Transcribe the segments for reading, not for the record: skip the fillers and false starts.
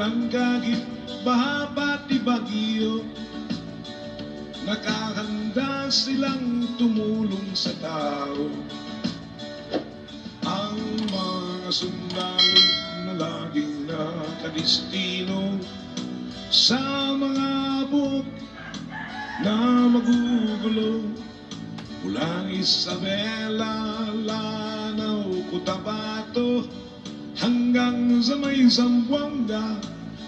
Walang kagip, baha pati bagyo, nakahanda silang tumulong sa tao. Ang mga sundalo na laging nakadestino sa mga buhok na magugulo, mula Isabela, Lanao, Cotabato hanggang sa may Zamboanga,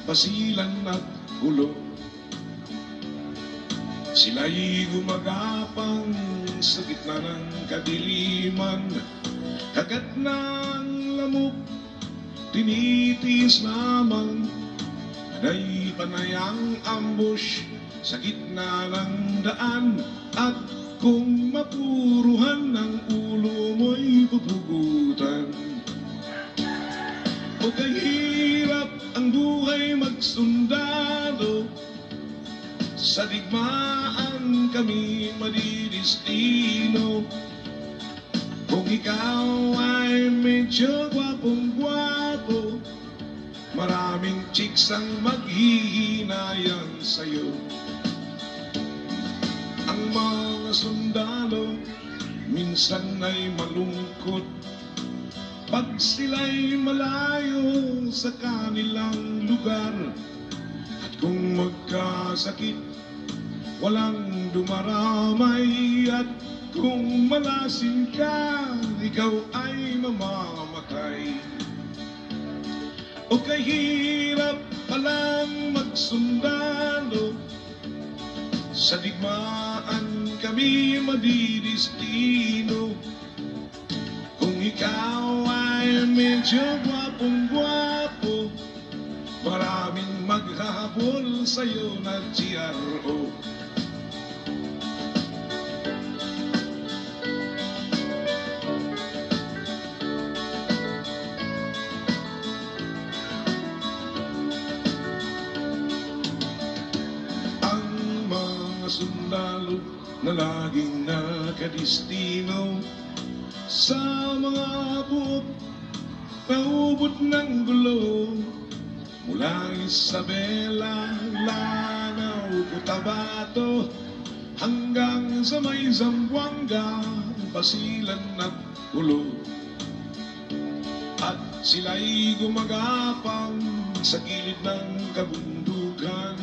Basilan at Hulo. Sila'y gumagapang sa gitna ng kadiliman, kagat ng lamok, tinitiis lamang. Panay ang ambush sa gitna ng daan, at kung mapuruhan ng ulo mo'y pupugutan. O kahirap ang buhay magsundalo, sa digmaan kami madidistino. Kung ikaw ay medyo gwapong-gwapo, maraming chicks ang maghihinayan sa'yo. Ang mga sundalo minsan ay malungkot pag sila'y malayo sa kanilang lugar. At kung magkasakit, walang dumaramay. At kung malasin ka, ikaw ay mamamatay. O kahirap palang magsundalo, sa digmaan kami madidistino. Kung ikaw ay medyo gwapong-gwapo, maraming maghahabol sa'yo na GRO. Sundalo na laging nakadestino sa mga buhok na ubod ng gulo, mula Isabela, Lanao, Cotabato hanggang sa may Zamboanga, Basilan at Hulo. At sila'y gumagapang sa gilid ng kabundukan,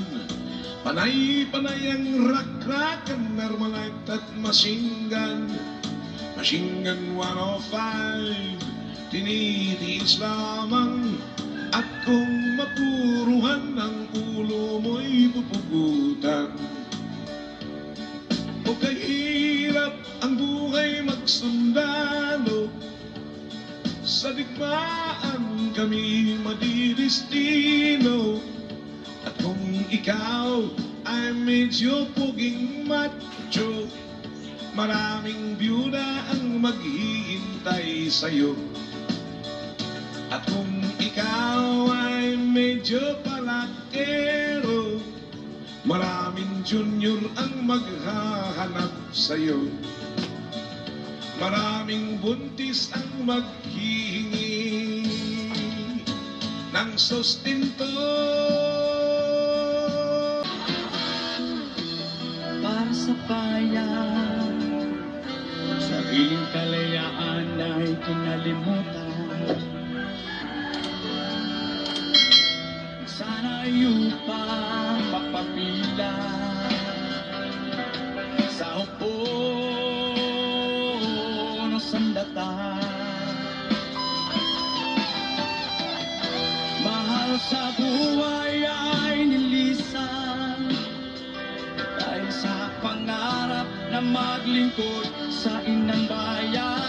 panay-panay ang rak-rakan, Armalite at machine gun. Machine gun 105, tinitiis lamang. At kung mapuruhan ng ulo mo'y pupugutan. O kahirap ang buhay magsundalo, sa digmaan kami madidistino. At kung ikaw ay medyo puging macho, maraming byuda ang maghihintay sa'yo. At kung ikaw ay medyo palakero, maraming junior ang maghahanap sa'yo. Maraming buntis ang maghihingi ng sustento. Sa bayan, sariling kalayaan ay kinalimutan. Sana'y upang mapapila sa upo ng sandata. Mahal sa buhay ay nilisan dahil sa pangarap na maglingkod sa inang bayan.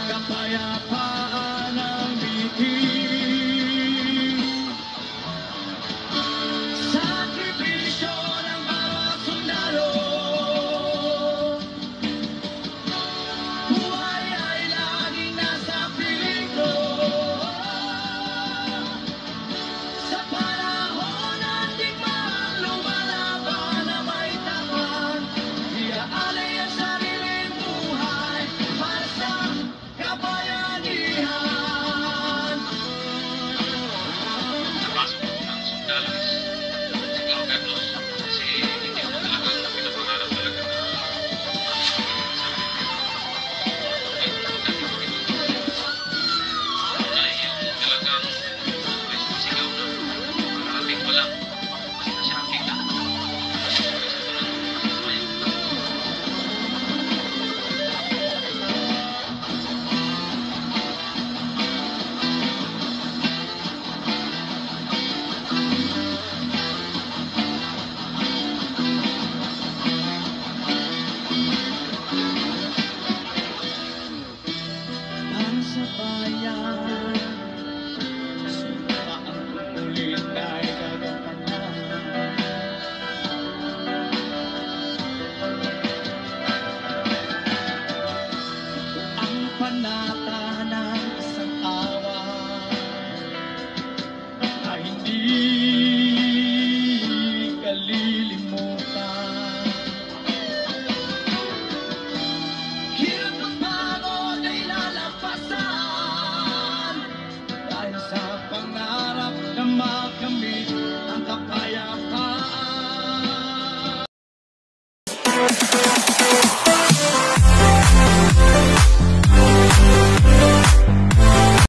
Kapayapaan ang bitin, sakripisyo ng bawat sundalo. Buhay ay laging nasa peligro. Sa panahon at digmaan, lumalaban na may tapat, iaalay